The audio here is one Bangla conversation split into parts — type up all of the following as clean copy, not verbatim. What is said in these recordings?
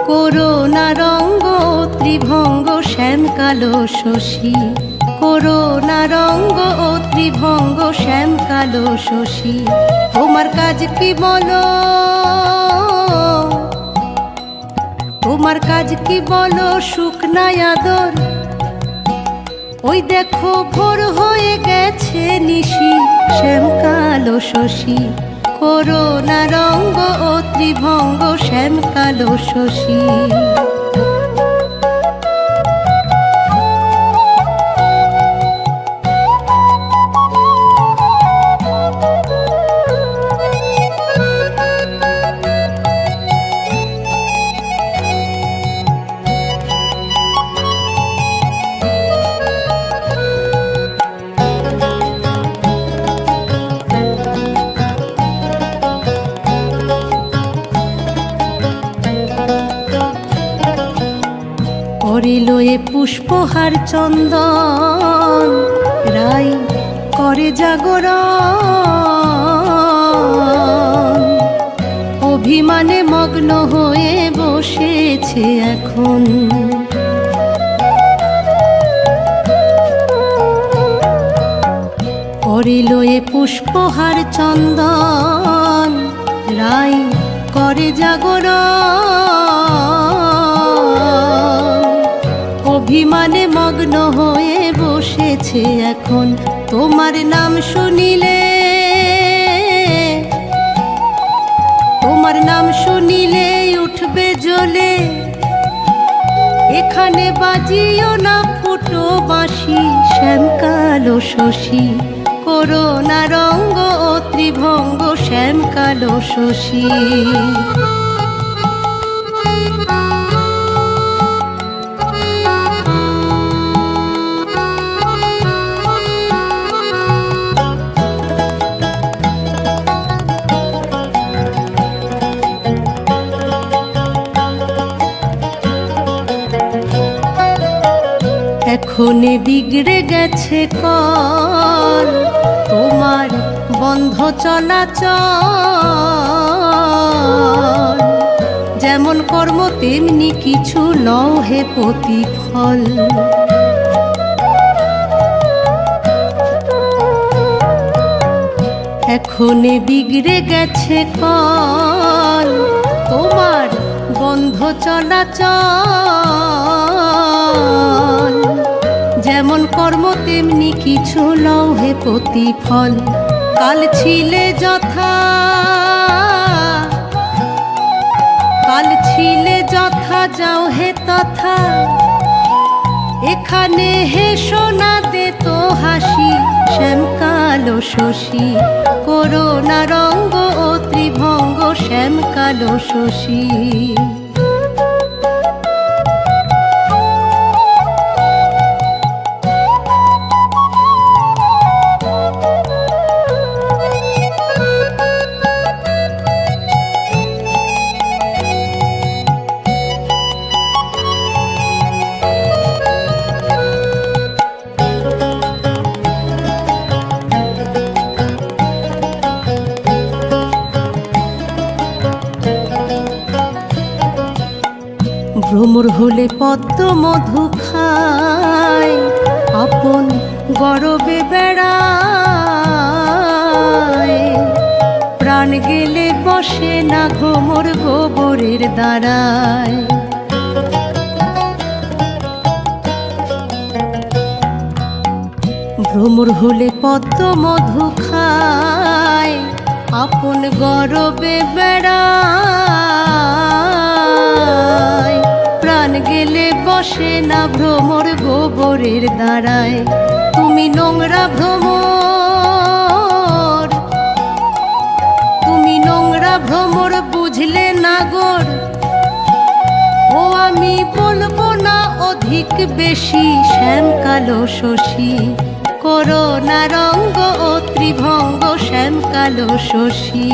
করুণা রঙ্গ ত্রিভঙ্গ শ্যামকালো শশী, করুণা রঙ্গ ও ত্রিভঙ্গ শ্যামকালো শশী। তোমার কাজ কি বলো, তোমার কাজ কি বলো সুখ নাই আদর। ওই দেখো ভোর হয়ে গেছে নিশি, শ্যামকালো শশী। করুণা রঙ্গ ও ত্রিভঙ্গ শ্যামকালো শশী। করিল এ পুষ্পহার চন্দন, রাই করে জাগরণ। অভিমানে মগ্ন হয়ে বসেছে এখন, করিল এ পুষ্পহার চন্দন, রাই করে জাগরণ। অভিমানে মগ্ন হয়ে বসেছে এখন। তোমার নাম শুনিলে, তোমার নাম শুনিলে উঠবে জ্বলে। এখানে বাজিও না ফুটো বাঁশি, শ্যামকালো শশী। করুণা রঙ্গ ও ত্রিভঙ্গ শ্যামকালো শশী। এখনে বিগড়ে গেছে কল, তোমার বন্ধ চলাচল। যেমন কর্ম তেমনি কিছু লও হে প্রতিফল। এখনে বিগড়ে গেছে কল, তোমার বন্ধ চলাচল। যেমন কর্ম তেমনি কিছু লও হে প্রতিফল। কাল ছিলে যথা, কাল ছিলে যথা যাও হে তথা। এখানে হেসো না দে তো হাসি, শ্যামকালো শশী। করুণা রঙ্গ ও ত্রিভঙ্গ শ্যামকালো শশী। ভ্রমর হলে পদ্ম মধু খায়, আপন গরবে বেড়ায়। প্রাণ গেলে বসে না ভ্রমর গোবরের দ্বারায়। ভ্রমর হলে পদ্ম মধু খায়, আপন গরবে বেড়ায়। প্রাণ গেলে বসে না ভ্রমর গোবরের দ্বারায়। তুমি নোংরা ভ্রমর, তুমি নোংরা ভ্রমর বুঝলে না গোর। ও আমি বলবো না অধিক বেশি, শ্যাম কালো শশী করোনা রঙ্গ ও ত্রিভঙ্গ, শ্যাম কালো শশী।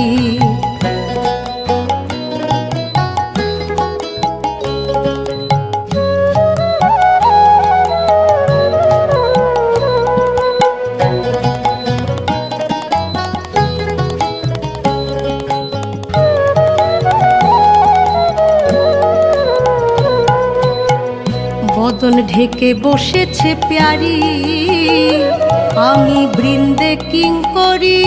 বদন ঢেকে বসেছে প্যারি, আমি বৃন্দে কিঙ্করি।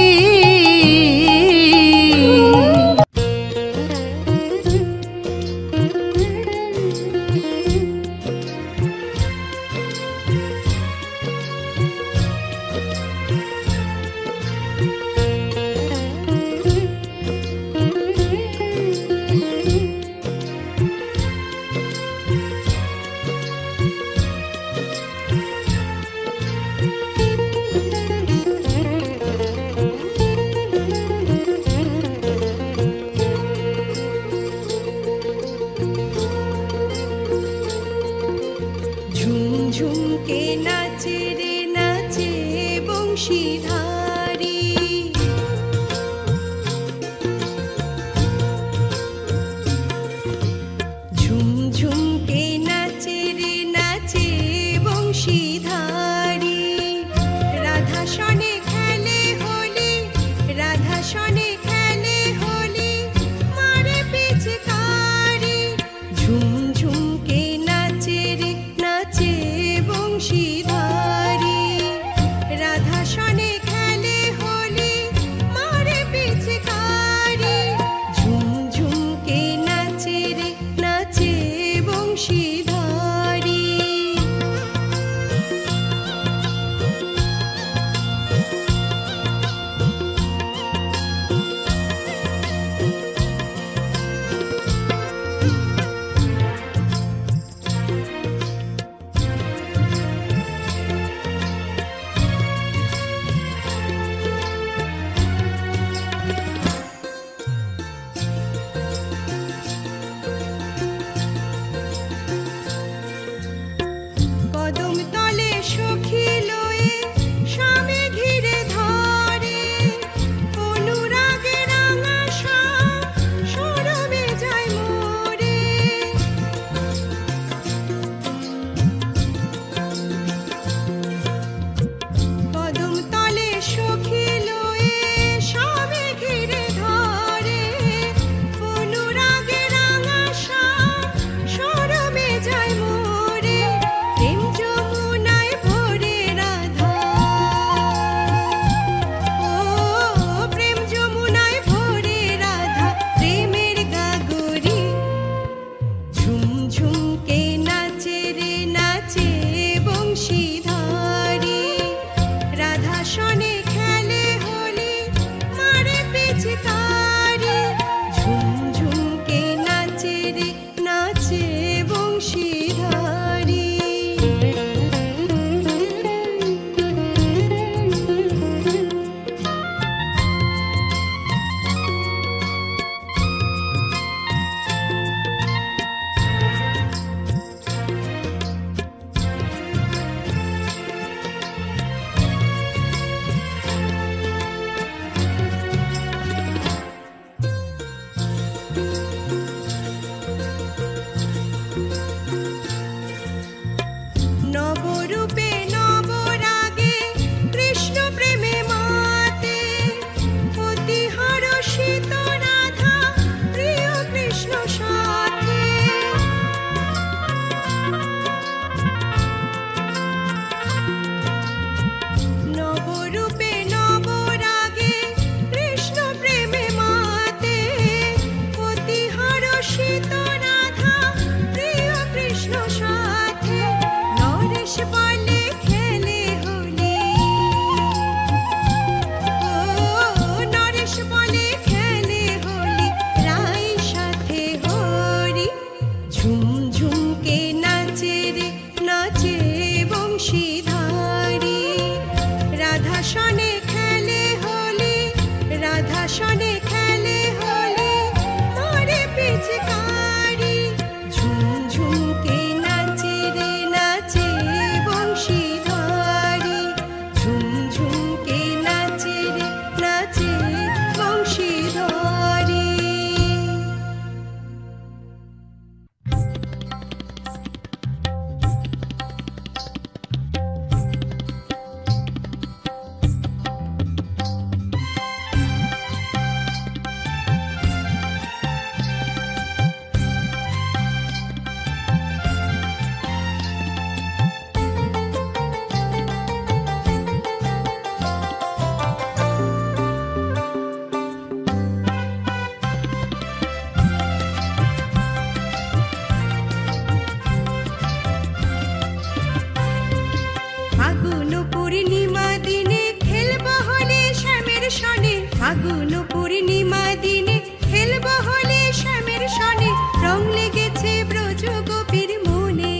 ফাগুন পূর্ণিমা দিনে খেলব হলে শ্যামের সনে, রং লেগেছে ব্রজ গোপীর মনে,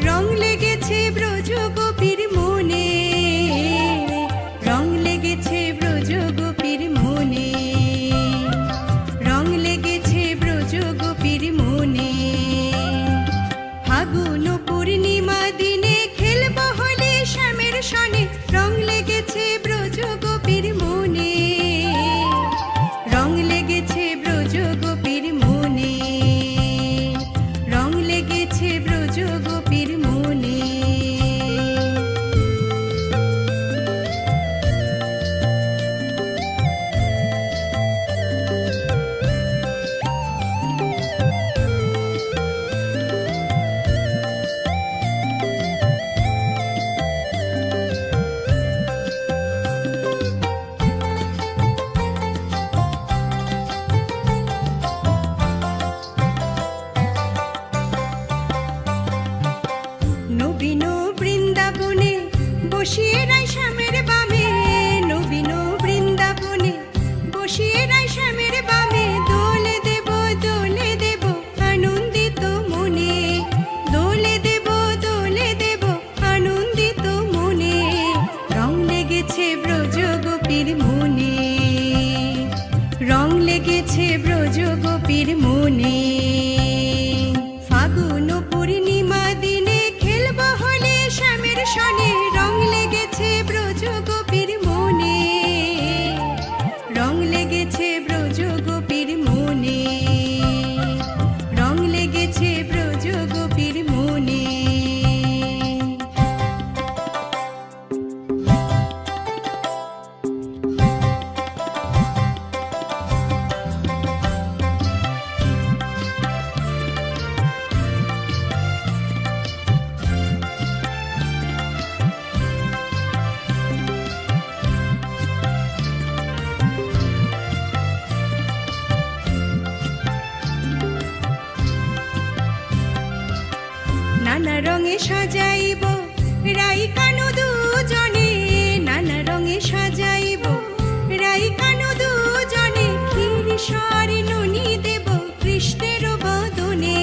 রং লেগেছে ব্রজ গোপীর মনে, রং লেগেছে ব্রজ গোপীর মনে, রং লেগেছে ব্রজ গোপীর মনে। ফাগুন পূর্ণিমা দিনে খেলব হলে শ্যামের সনে, রং লেগেছে ব্রজ গোপীর মনে, রং লেগেছে ব্রজ গোপীর মনে, রং লেগেছে ব্রজ গোপীর মনে। নবীন বৃন্দাবনে বসিয়ে রাই শ্যামের বামে, নবীন বৃন্দাবনে বসিয়ে রাই শ্যামের বামে, দোলে দেব আনন্দিত মনে, দোলে দেব আনন্দিত মনে। রং লেগেছে ব্রজ গোপীর মনে, রং লেগেছে ব্রজ গোপীর মনে। ফাগুন পূর্ণিমা দিনে খেলব হলে শ্যামের সনে, রং লেগেছে ব্রজ গোপীর মনে, রং লেগেছে ব্রজ গোপীর মনে, রং লেগেছে ব্রজ গোপীর মনে। নানা রঙে সাজাইব রাই কানু দুজনে, নানা রঙে সাজাইব রাই কানু দুজনে, ক্ষীর সর নুনি দেব কৃষ্ণের বদনে,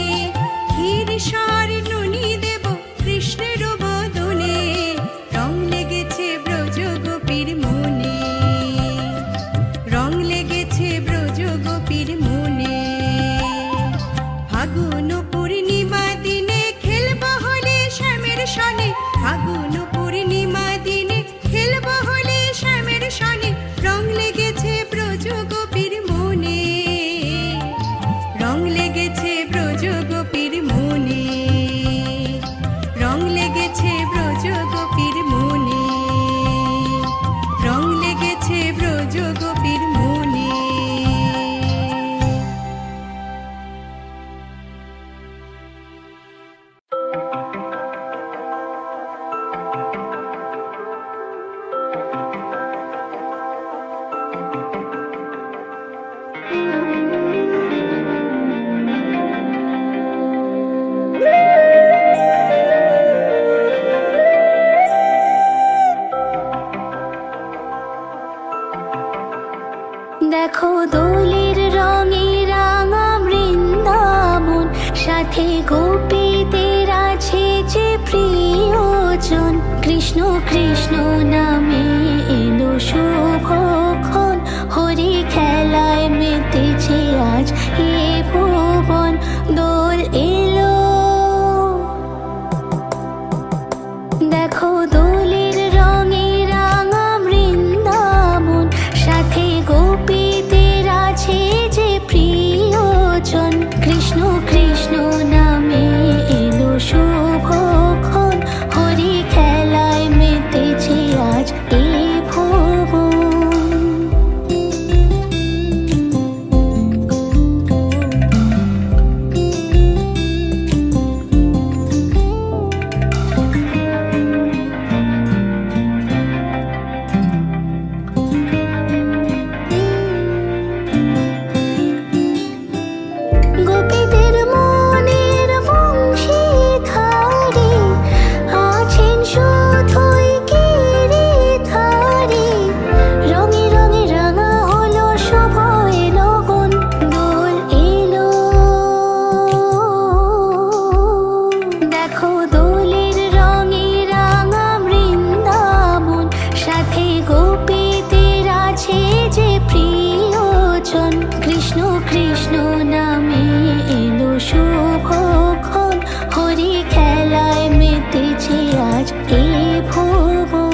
ক্ষীর সর নুনি দেব কৃষ্ণের বদনে। রং লেগেছে ব্রজ গোপীর মনে, রং লেগেছে ব্রজ গোপীর মনে। ফাগুন পূর্ণিমা দিনে খেলব হলে শ্যামের সনে, ফাগুন পূর্ণিমা দিনে খেলব হলে শ্যামের সনে, রং লেগেছে ব্রজ গোপীর মনে, রং লেগেছে ব্রজ গোপীর মনে, রং লেগেছে ব্রজ গোপীর মনে, রং লেগেছে ব্রজ গোপীর মনে। দেখো দোলের রঙে রাঙা বৃন্দাবন, সাথে গোপীদের আছে যে প্রিয়জন। কৃষ্ণ কৃষ্ণ নামে এলো শুভক্ষণ, হরি খেলায় মেতেছে আজ এ ভুবন। দোল এলো, দেখো দোলের রঙে রাঙা বৃন্দাবন, সাথে গোপীদের আছে যে প্রিয়জন। কৃষ্ণ কৃষ্ণ নামে এলো শুভক্ষণ, হরি খেলায় মেতেছে আজ এ ভুবন। কৃষ্ণ কৃষ্ণ নামে এলো শুভক্ষণ, হরি খেলায় মেতেছে আজ এ ভুবন।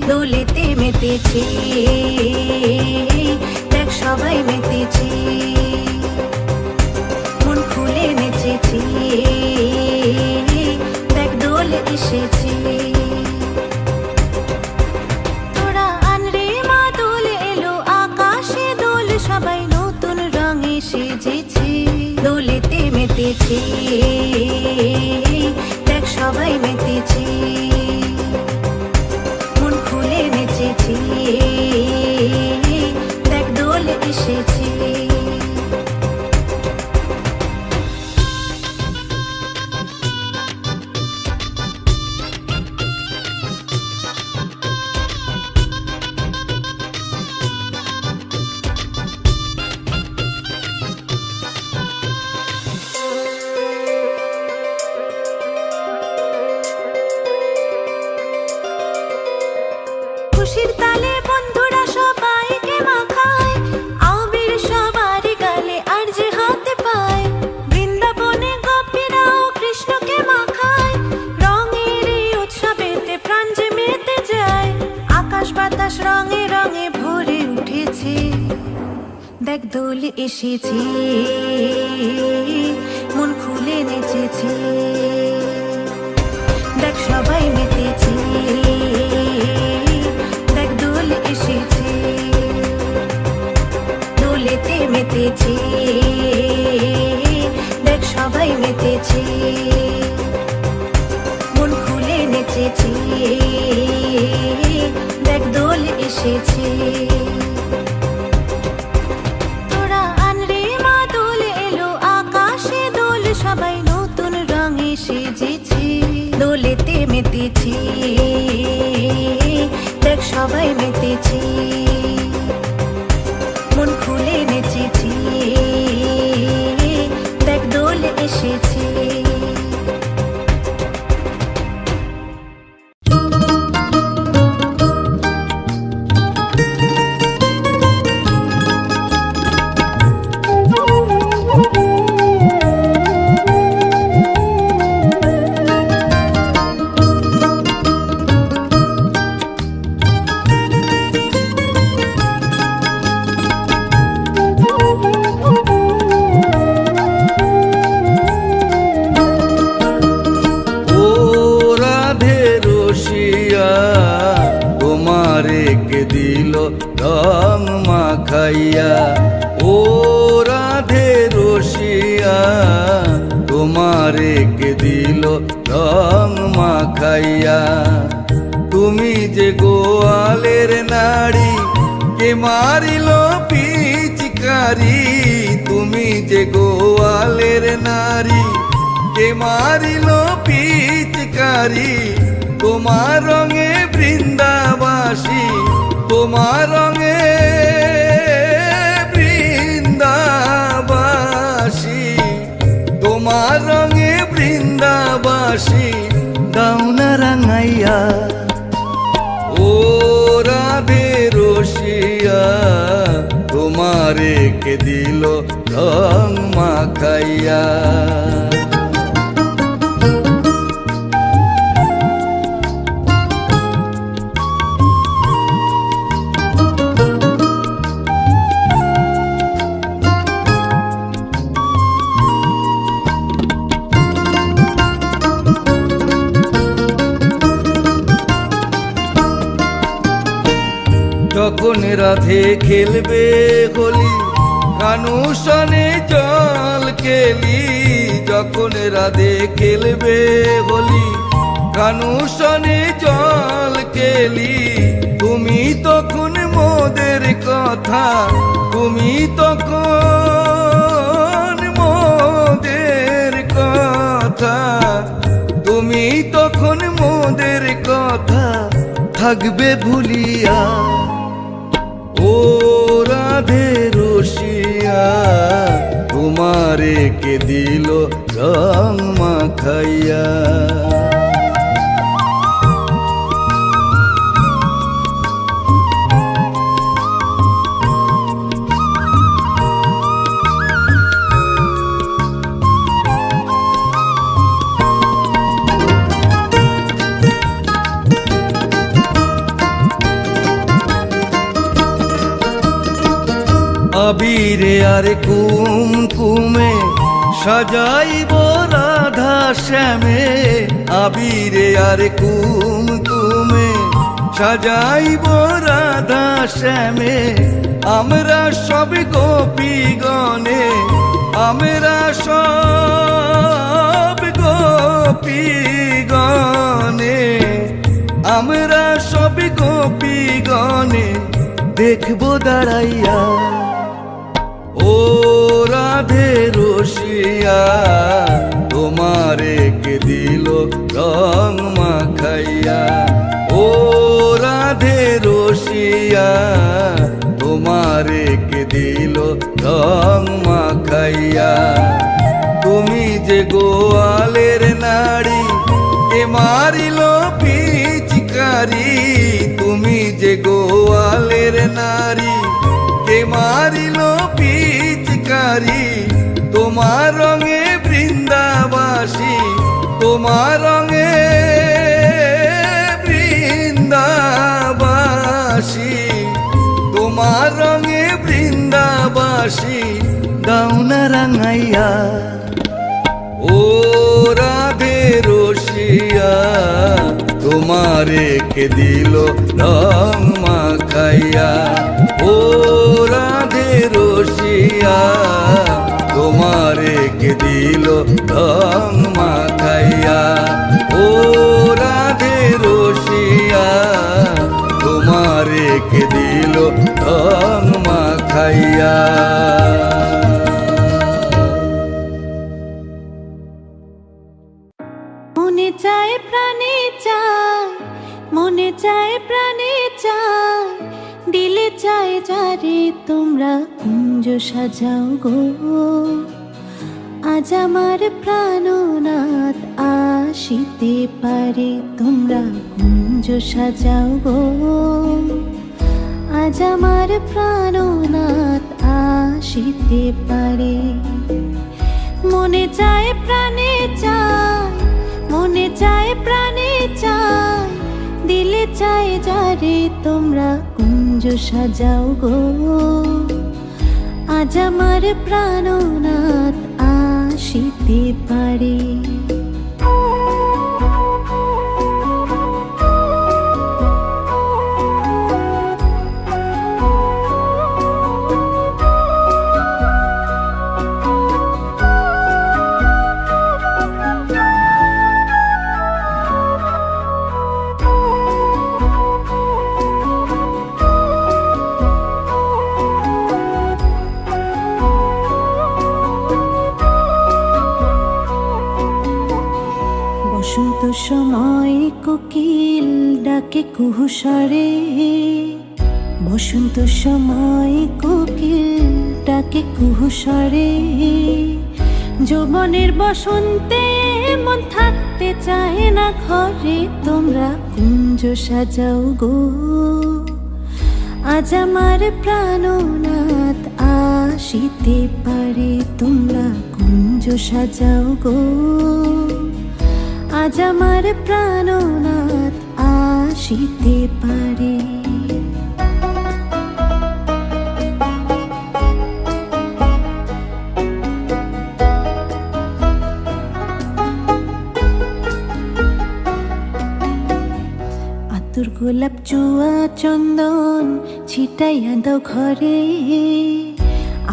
দোলেতে মেতেছি, দেখ সবাই মেতেছি, মন খুলে নেচেছি, দেখ দোল এসেছি। তোরা আনরে মা দোল এলো আকাশে দোল, সবাই নতুন রঙে সেজেছি, দোলেতে মেতেছি, দেখ সবাই মেতেছি, দেখ দোল এসেছি। খুশির তালে বন্ধুরা সবাইকে মাখায়, আবির সবার গালে আর যে হাতে পায়, বৃন্দাবনে গোপীরাও কৃষ্ণকে মাখায়, রঙের এই উৎসবেতে প্রাণ যে মেতে যায়, আকাশ বাতাস রঙে রঙে ভরে উঠেছে, দেখ দোল এসেছে, মন খুলে নেচেছে, দেখ সবাই মেতেছে, এসেছে, দোলেতে মেতেছে, দেখ সবাই মেতেছে, মন খুলে নেচেছে, দেখ দোল এসেছে। তোরা আনরে মা দোল এলো আকাশে দোল, সবাই নতুন রঙে সেজেছে, দোলেতে মেতেছে, দেখ সবাই মেতেছি, মন খুলে নেচেছি, দেখ দোল এসেছে। রং মাখাইয়া ও রাধে রসিয়া, তোমারে কে দিল রং মাখাইয়া, তুমি যে গোয়ালের নারী কে মারিল পিচকারি, তুমি যে গোয়ালের নারী কে মারিল পিচকারি, তোমার রঙে বৃন্দাবাসী, তোমার রঙে বৃন্দাবাসী, তোমার রঙে বৃন্দাবাসী, দাও না রাঙাইয়া। ও রাধে রসিয়া তোমারে কে দিল রং মাখাইয়া। যখন রাধে খেলবে হোলি কানুষনে জল খেলি। যখন রাধে খেলবে হোলি কানুষনে জল খেলি। তুমি তখন মোদের কথা, তুমি তখন মোদের কথা, তুমি তখন মোদের কথা থাকবে ভুলিয়া। ও রাধে রসিয়া তোমারে কে দিল রং মাখাইয়া। আবিরে আর কুমকুমে সাজাইব রাধা শ্যামে। আবিরে আর কুমকুমে সাজাইব রাধা শ্যামে। আমরা সব গোপীগণে, আমরা সব গোপীগণে, আমরা সব গোপীগণে দেখবো দাঁড়াইয়া। ও রাধে রসিয়া তোমারে কে দিল রং মাখাইয়া। ও রাধে রসিয়া তোমারে কে দিল রং মাখাইয়া। তুমি যে গোয়ালের নারী কে মারিল পিচকারি। তুমি যে গোয়ালের নারী কে মারিল পিচকারি। তোমার রঙে বৃন্দাবাসী, তোমার রঙে বৃন্দাবাসী, তোমার রঙে বৃন্দাবাসী দাও না রাঙাইয়া। ও রাধে রসিয়া তোমারে কে দিল রং মাখাইয়া। ও রাধে রসিয়া তোমারে কে দিল রং মাখাইয়া। ও রাধে রসিয়া তোমারে কে দিল রং মাখাইয়া। মনে চায় প্রাণে চায়, মনে চায় প্রাণে চায়, দিলে চায় যারে তোমরা কুঞ্জ সাজাও গো। আজ আমার প্রাণনাথ আসিতে পারে, তোমরা কুঞ্জ সাজাও গো। আজ আমার প্রাণনাথ আসিতে পারে। মনে চায় প্রাণে চায়, মনে চায় প্রাণে চায়, দিলে চায় যারে তোমরা কুঞ্জ সাজাও গো। আজ আমার প্রাণনাথ আসিতে পারে। বসন্ত সময় কোকিল ডাকে কুহুসরে, বসন্ত সময় কোকিল ডাকে কুহুসরে। যৌবনের বসন্তে মন থাকতে চায় না ঘরে, তোমরা কুঞ্জ সাজাও গো। আজ আমার প্রাণনাথ আসিতে পারে, তোমরা কুঞ্জ সাজাও গো। আজ আমার প্রাণনাথ আসিতে পারে। আতর গোলাপ চুয়া চন্দন ছিটাইয়া দাও ঘরে,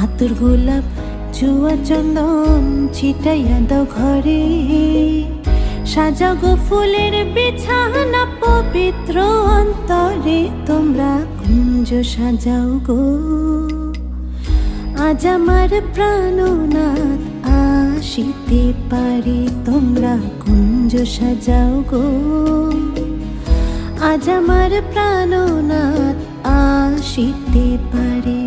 আতর গোলাপ চুয়া চন্দন ছিটাইয়া দাও ঘরে। সাজাও গো ফুলের বিছানা পবিত্র অন্তরে, তোমরা কুঞ্জ সাজাও গো। আজ আমার প্রাণনাথ আসিতে পারে, তোমরা কুঞ্জ সাজাও গো। আজ আমার প্রাণনাথ আসিতে পারে।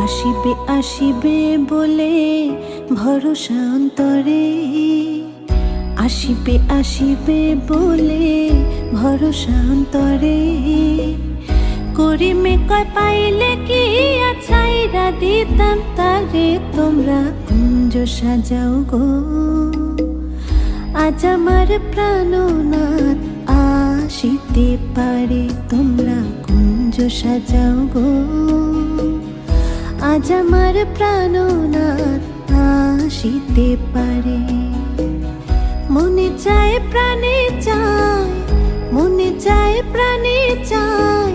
আসিবে আসিবে বলে ভরসা অন্তরে, আসিবে আসিবে বলে ভরসা অন্তরে। করিমে কয় পাইলে কি ছাইরা দিতাম তারে, তোমরা কুঞ্জ সাজাও গো। আজ আমার প্রাণনাথ আসিতে পারে, তোমরা কুঞ্জ সাজাও গো। আজ আমার প্রাণনাথ আসিতে পারে। মনে চায় প্রাণে চায়, মনে চায় প্রাণে চায়,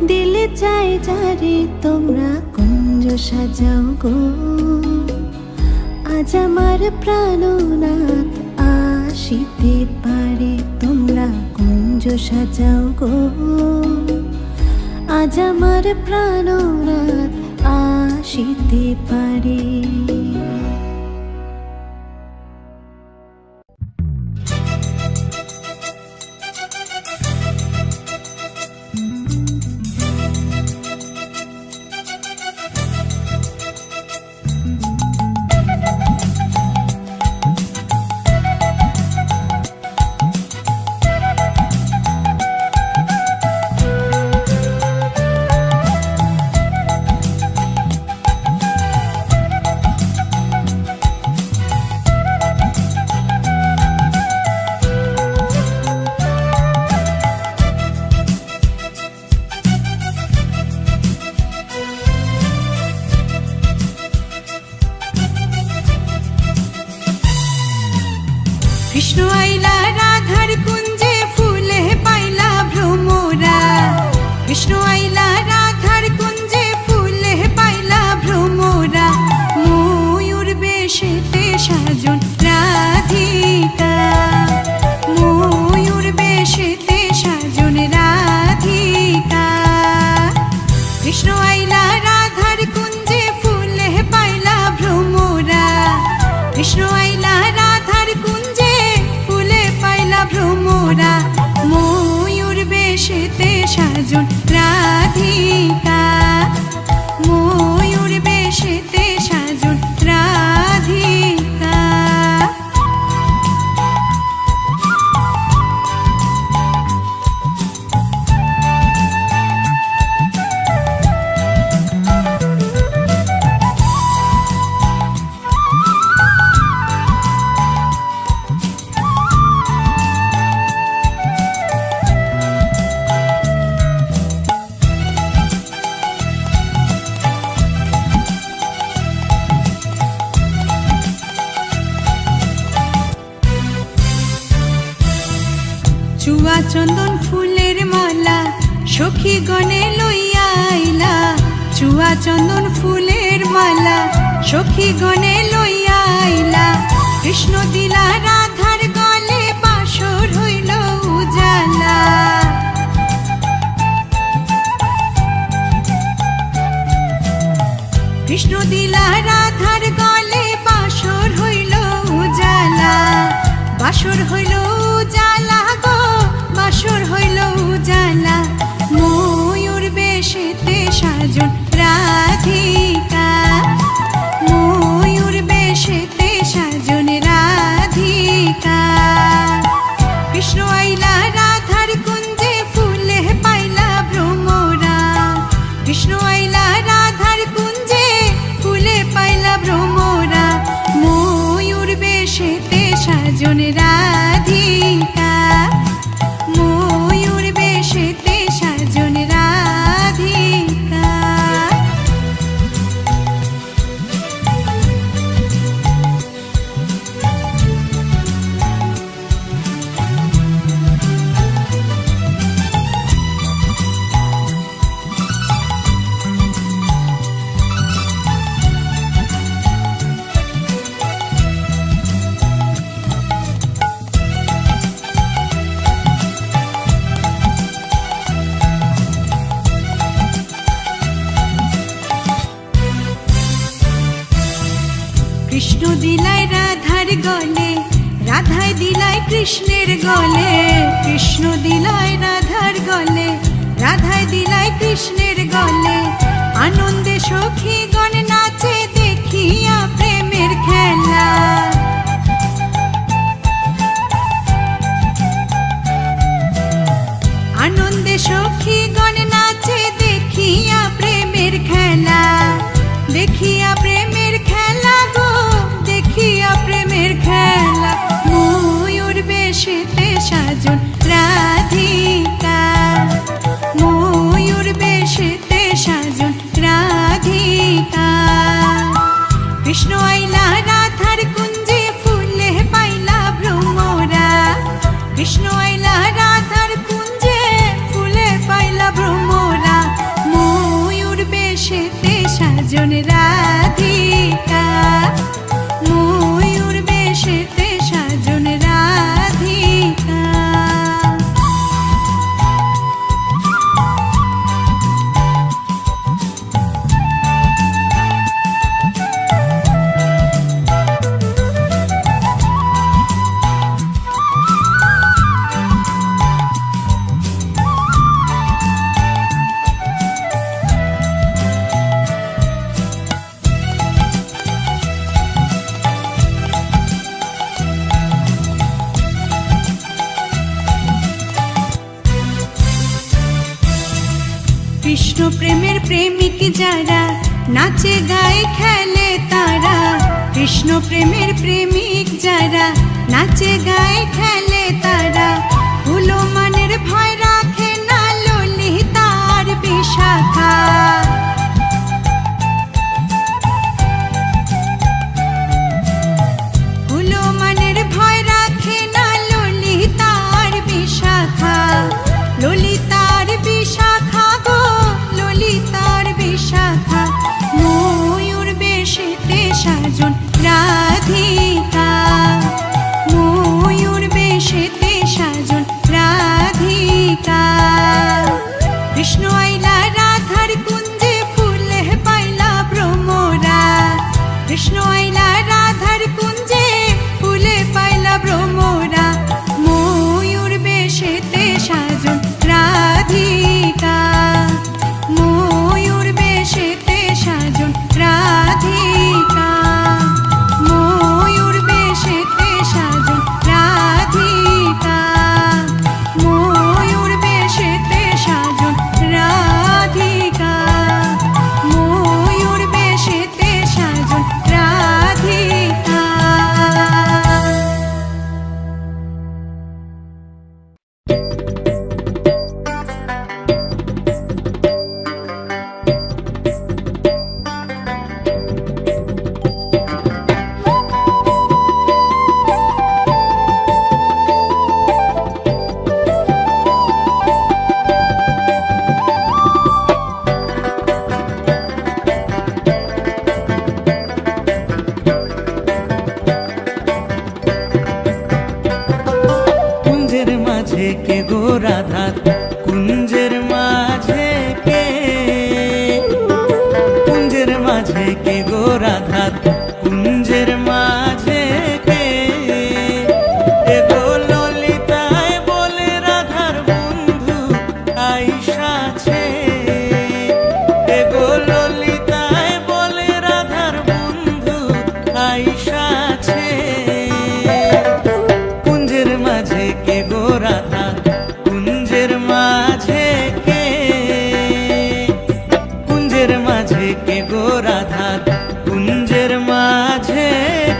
দিলে চায় যারে, তোমরা কুঞ্জ সাজাও গো। আজ আমার প্রাণনাথ আসিতে পারে, তোমরা কুঞ্জ সাজাও গো। আজ আমার প্রাণনাথ আসিতে পারে। কৃষ্ণ আইলা রাধার কুঞ্জে ফুলে পাইলা ভ্রমরা, কৃষ্ণ আইলা রাধার কুঞ্জে ফুলে পাইলা ভ্রমরা। ময়ূর বেশেতে সাজন রাধিকা, ময়ূর বেশেতে সাজন রাধিকা। কৃষ্ণ আইলা রাধার কুঞ্জে ফুলে পাইলা ভ্রমরা, কৃষ্ণ আইলা রাধার কুঞ্জে ফুলে পাইলা ভ্রমরা। ময়ূর বেশেতে সাজন রাধিকা, ময়ূর বেশেতে সাজন রাধিকা। চুয়া চন্দন ফুলের মালা সখী গণে লইয়া আইলা, চুয়া চন্দন ফুলের মালা সখী গণে লইয়া আইলা। কৃষ্ণ দিলা রাধার গলে বাসর হইল উজালা। কৃষ্ণ দিলা রাধার গলে বাসর হইল উজালা। বাসর হইল উজালা গো, বাসর হইল উজালা। ময়ূর বেশেতে সাজন রাধিকা, ময়ূর বেশেতে সাজন রাধিকা। কৃষ্ণ আইলা রাধার কুঞ্জে ফুলে পাইলা ভ্রমরা। কৃষ্ণ আইলা রাধার কুঞ্জে ফুলে পাইলা ভ্রমরা। ময়ূর বেশেতে সাজন রাধিকা, ময়ূর বেশেতে সাজন রাধিকা। কৃষ্ণ দিলাই রাধার গলে, রাধায় দিলাই কৃষ্ণের গলে। কৃষ্ণ দিলাই রাধার গলে, রাধায় দিলাই কৃষ্ণের গলে। আনন্দে সখীগণ নাচে দেখিয়া প্রেমের খেলা। আনন্দে সখীগণ নাচে দেখিয়া প্রেমের খেলা। দেখিয়া প্রেমের খেলা গো, দেখিয়া প্রেমের খেলা। ময়ূর বেশেতে সাজন রাধিকা, ময়ূর বেশেতে সাজন রাধিকা। কৃষ্ণ আইলা রাধার কুঞ্জে ফুলে পাইলা ভ্রমরা। কৃষ্ণ আইলা রাধার কুঞ্জে ফুলে পাইলা ভ্রমরা। ময়ূর বেশেতে সাজন রাধিকা, ময়ূর বেশেতে সাজন রাধিকা। কৃষ্ণ প্রেমের প্রেমিক যারা, নাচে গায়ে খেলে তারা। কৃষ্ণ প্রেমের প্রেমিক যারা, নাচে গায়ে খেলে তারা। হুলো মানের ভয় রাখে না ললিতার বিশাখা। হুলো মানের ভয় রাখে না ললিতার বিশাখা। ললিতার বিশাখা গো, ললিতার বিশাখা। ময়ূর বেশেতে সাজন রাধিকা, ময়ূর বেশেতে সাজন রাধিকা। কৃষ্ণ আইলা রাধার কুঞ্জে ফুলে পাইলা ভ্রমরা। কৃষ্ণ আইলা রাধার কুঞ্জে ফুলে পাইলা ভ্রমরা। ময়ূর বেশেতে সাজন রাধিকা, ময়ূর বেশেতে সাজন রাধিকা, ময়ূর বেশেতে সাজন রাধিকা, ময়ূর বেশেতে সাজন রাধিকা, ময়ূর বেশেতে সাজন রাধিকা। রাধা কুঞ্জের মাঝে কে, কুঞ্জের মাঝে কে গো রাধা কুঞ্জের মাঝে কে, এ গো ললিতায় বলে রাধার বন্ধু আইসাছে, এ গো ললিতায় বলে রাধার বন্ধু আইসাছে, কুঞ্জের মাঝে কে গো রাধা কুঞ্জের মাঝে কে, কুঞ্জের মাঝে কে গো রাধা কুঞ্জের মাঝে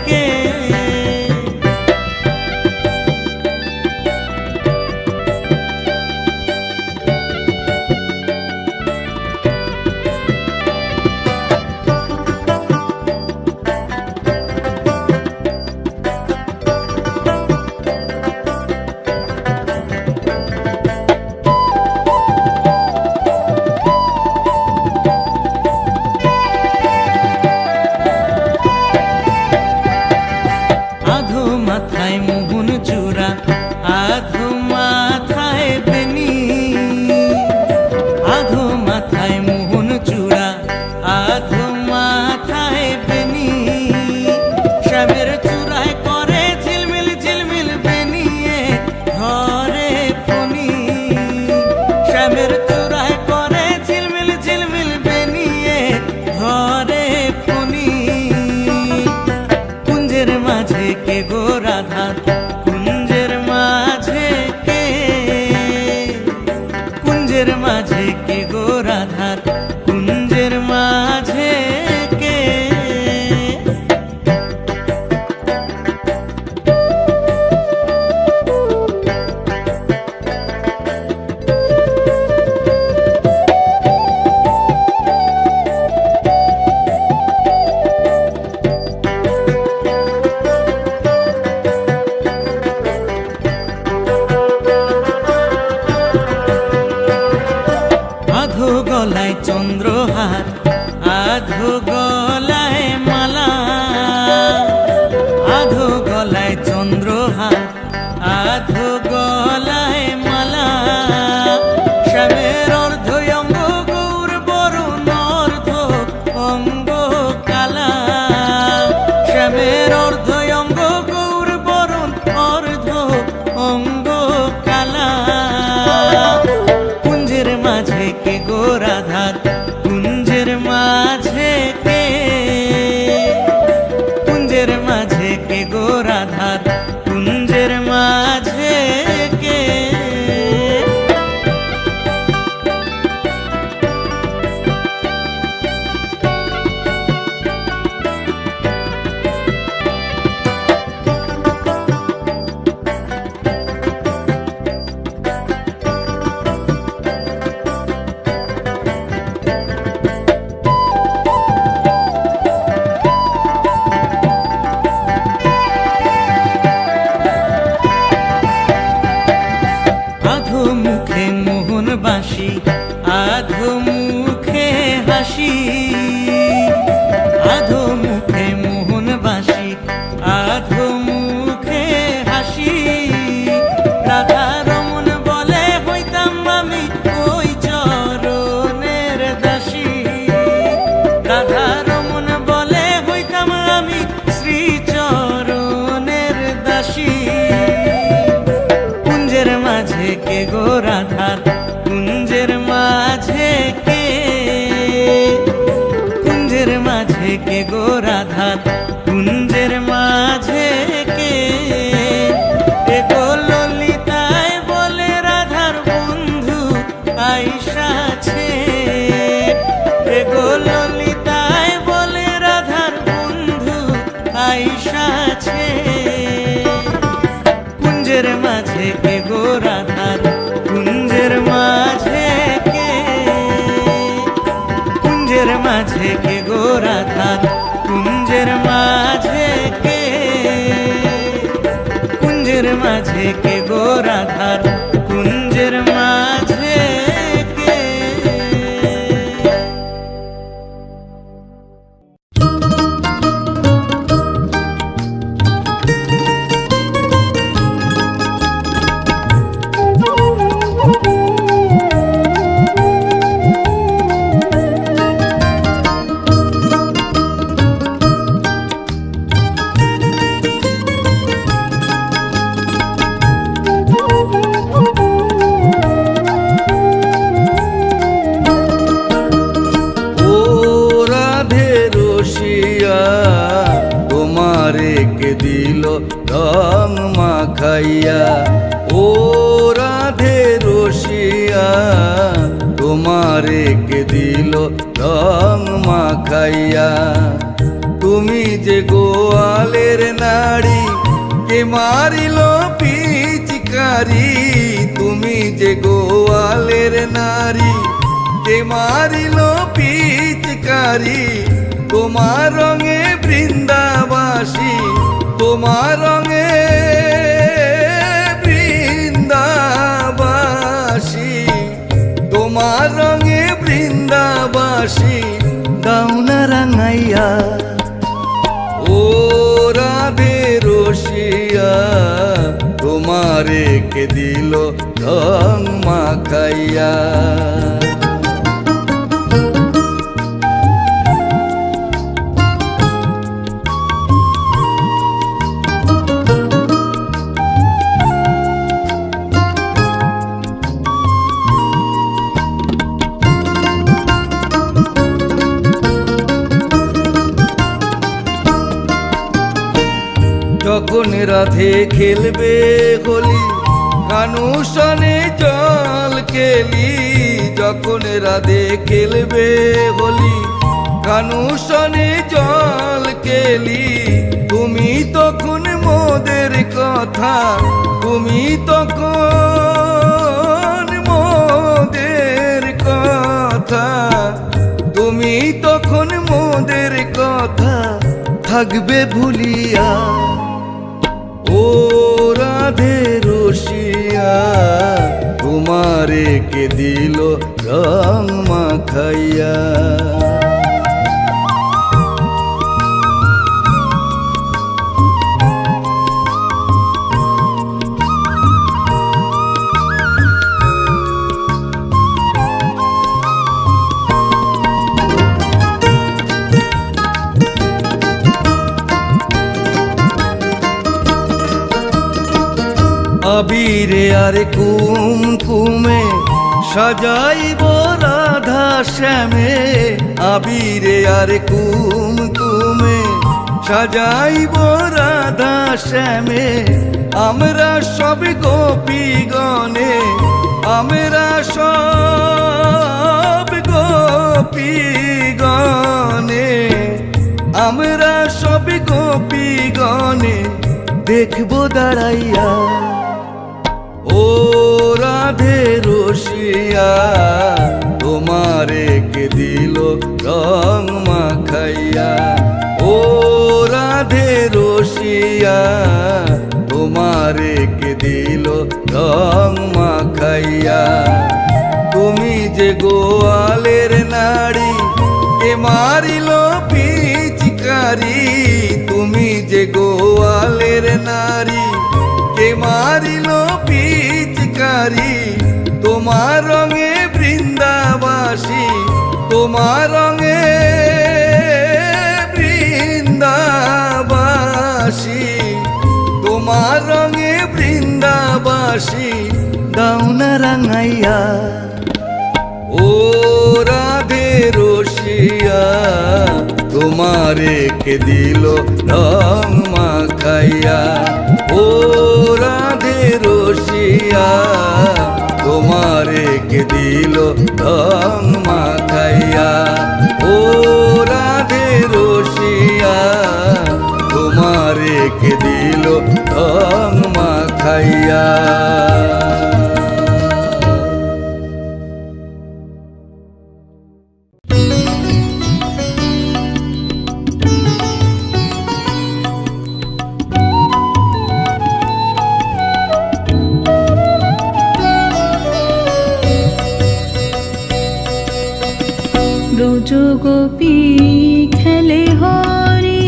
কে। আধো মাথায় মোহন চূড়া, আধো মাথায় বেনি, আধো মাথায় মোহন চূড়া, আধো মাথায় বেনি, শ্যামের চূড়ায় করে ঝিলমিল ঝিলমিল বেনিয়ে ঘরে ফনি, শ্যামের চূড়ায় করে ঝিলমিল ঝিলমিল বেনিয়ে ঘরে ফনি, কুঞ্জের মাঝে কে গো রাধা কুঞ্জের মাঝে কে, কুঞ্জের মাঝে কে গো রাধা কুঞ্জের মাঝে কে। আধো গলায় চন্দ্রহার, আধো গলায় মালা, আধো গলায় চন্দ্রহার, আধো গলায় মালা, শ্যামের অর্ধ অঙ্গ গৌর বরুণ অর্ধ অঙ্গ কালা, শ্যামের অর্ধ অঙ্গ গৌর বরুণ অর্ধ অঙ্গ কালা, কুঞ্জের মাঝে কে গো রাধা কুঞ্জের মাঝে কে, কুঞ্জের মাঝে কে গো রাধা কুঞ্জের মাঝে কে। আধো মুখে মোহন বাঁশি, আধো মুখে হাসি, আধো মুখে মোহন বাঁশি, আধো মুখে হাসি, রাধা রমন বলে হইতাম আমি ওই চরণের দাসী, রাধা রমন বলে হইতাম আমি শ্রী চরণের দাসী, কুঞ্জের মাঝে কে গো রাধা কুঞ্জের মাঝে কে, কুঞ্জের মাঝে কে গো রাধা কুঞ্জের মাঝে কে, এ গো ললিতায় বলে রাধার বন্ধু আইসাছে, এ গো ললিতায় বলে রাধার বন্ধু আইসাছে, কুঞ্জের মাঝে কে গো রাধা কুঞ্জের মাঝে কে, কুঞ্জের মাঝে কে গো রাধা কুঞ্জের মাঝে কে, কুঞ্জের মাঝে কে গো রাধা কুঞ্জের মাঝে কে। মারিল পিচকারি তুমি যে গোয়ালের নারী, কে মারিল পিচকারি তোমার রঙে বৃন্দাবাসী, তোমার রঙে বৃন্দাবাসী, তোমার রঙে বৃন্দাবাসী দাও না রাঙাইয়া। ও রাধে রসিয়া তোমারে কে দিল রং মাখাইয়া। যখন রাধে খেলবে হোলি কানুষনে জল খেলি, যখন রাধে খেলবে হোলি কানুষনে জল খেলি, তুমি তখন মোদের কথা, তুমি তখন মোদের কথা, তুমি তখন মোদের কথা থাকবে ভুলিয়া। ও রাধে রসিয়া তোমারে কে দিল রং মাখাইয়া। আবিরে আর কুমকুমে সাজাইব রাধা শ্যামে, আবিরে আর কুমকুমে সাজাইব রাধা শ্যামে, আমরা সব গোপীগণে, আমরা সব গোপীগণে, আমরা সব গোপীগণে দেখব দাঁড়াইয়া। ও রাধে রসিয়া তোমারে কে দিল রং মাখাইয়া। ও রাধে রসিয়া তোমারে কে দিল রং মাখাইয়া। তুমি যে গোয়ালের নারী, কে মারিল পিচকারি, তুমি যে গোয়ালের নারী, কে মারিল পিচকারি তোমার রঙে বৃন্দাবাসী, তোমার রঙে বৃন্দাবাসী, তোমার রঙে বৃন্দাবাসী দাও না রাঙাইয়া। ও রাধে রসিয়া তোমারে কে দিল রং মাখাইয়া। ও রাধে রসিয়া তোমারে কে দিল রং মাখাইয়া। ও রাধে রসিয়া তোমারে কে দিল রং মাখাইয়া। ব্রজ গোপী খেলে হরি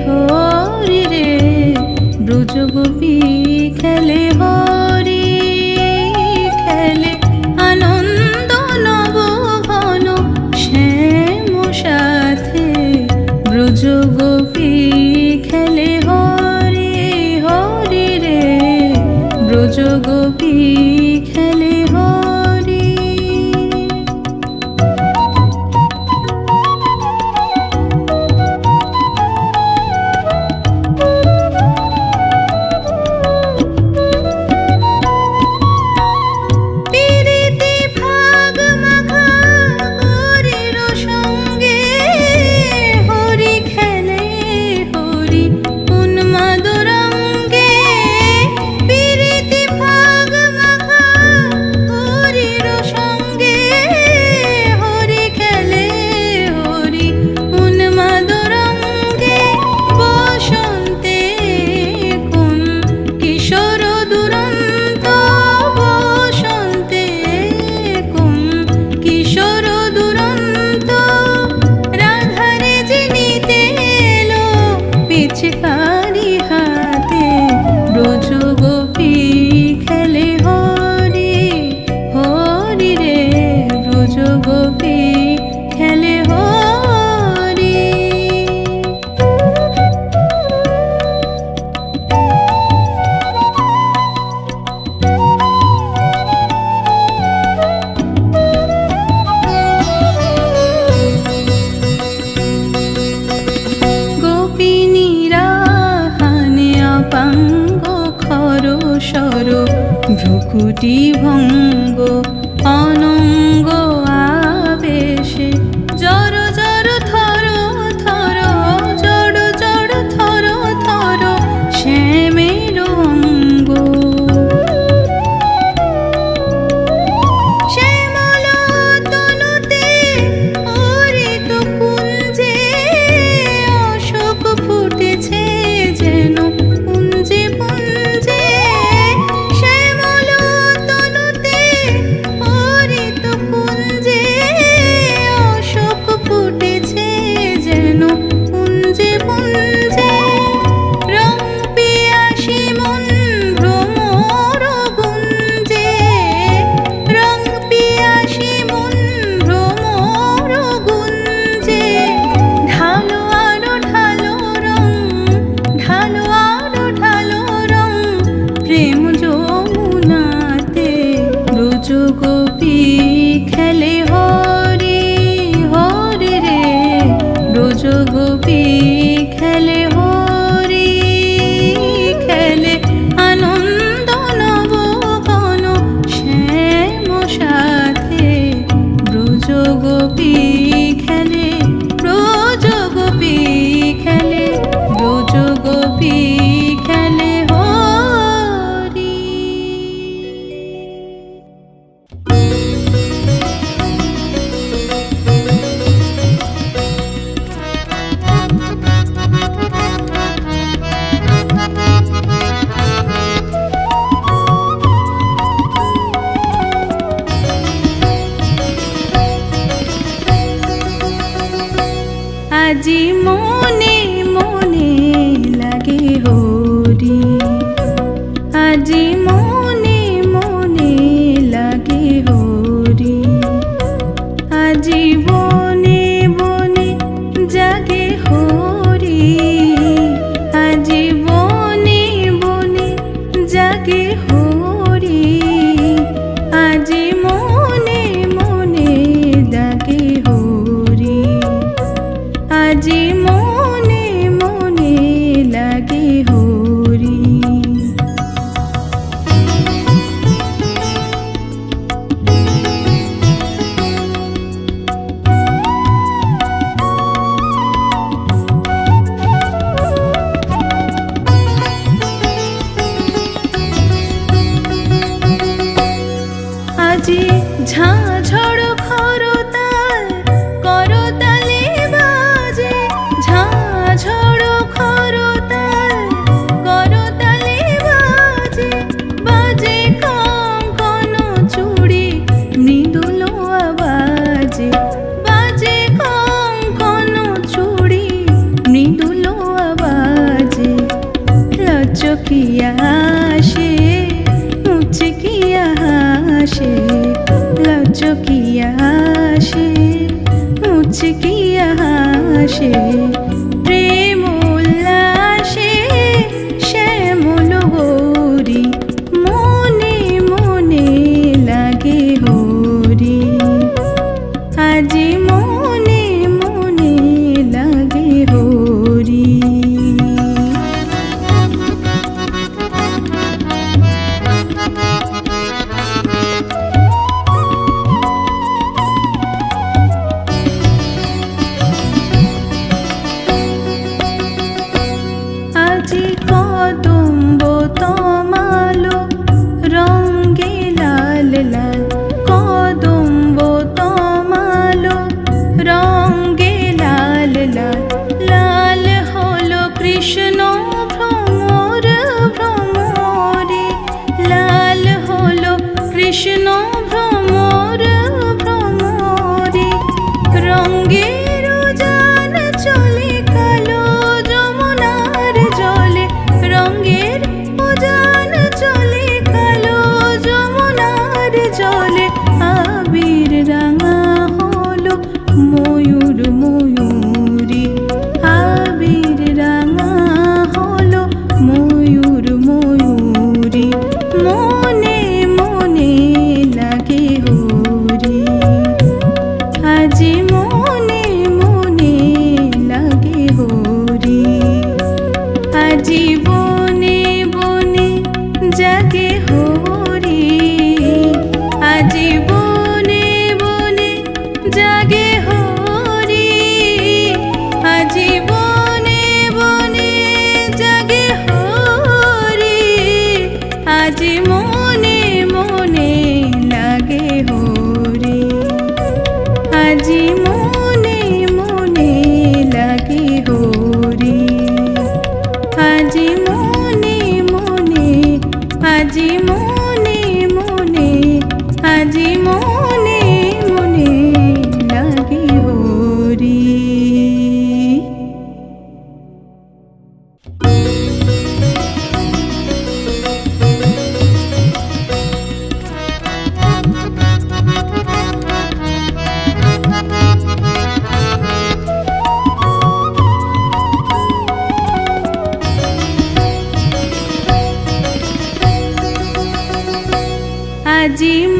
হরি রে, ব্রজ গোপী খেলে হরি খেলে আনন্দ নব ঘন শ্যাম সাথে, ব্রজ গোপী খেলে হরি হরি রে, ব্রজ গোপী খেলে হরি। হরি খেলে হরি উন্মাদ রঙ্গে, কুটি ভঙ্গ অনঙ্গ আবেশে জড় জড় থর থর জড় জড় থর থর শ্যামের অঙ্গ শ্যামল তনুতে হরিত কুঞ্জে অশোক ফুটেছে যেন পুঞ্জে পুঞ্জে শ্যামল তনুতে হরিত কুঞ্জে অশোক ফুটেছে যেন পুঞ্জে পুঞ্জে রং পিয়াসী মন ভ্রমর গুঞ্জে রং পিয়াসী মন ভ্রমর গুঞ্জে ঢালো আরো ঢালো রং ঢালো আরো ঢালো রং প্রেম যমুনাতে ব্রজ গোপী খেলে হরি হরি রে ব্রজ গোপী খেলে হরি খেলে আনন্দ নবগণ শ্যাম সাথে ব্রজ গোপী খেলে ব্রজ গোপী খেলে ব্রজ গোপী খেলে হরি আজি মনে মনে লাগে হরি আজি মনে মনে লাগে হরি আজি বনে বনে জাগে হরি আজি বনে বনে জাগে হরি আজি মনে মনে জাগে হরি আজি মনে মনে লাগে হরি আজি ঝাঝড় খরতাল করতালে বাজে ঝাঝড় খরতাল করতালে বাজে বাজে কঙ্কন চুড়ি মৃদুল আওয়াজে বাজে কঙ্কন চুড়ি মৃদুল আওয়াজে লচকিয়া আসে মুচকিয়া হাসে লচকিয়া আসে মুচকিয়া হাসে প্রেম উল্লাসে শ্যামল গৌরী মনে মনে লাগে হরি আজি মনে মনে লাগে হরি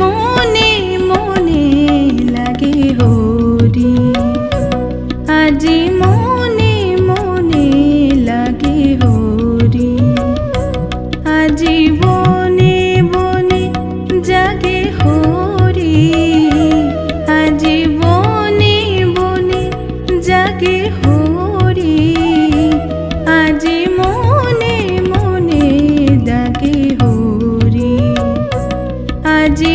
মনে মনে লাগে হরি, আজি মনে মনে লাগে হরি, আজি বনে বনে জাগে হরি, আজি বনে বনে জাগে হরি, আজি মনে মনে জাগে হরি, আজি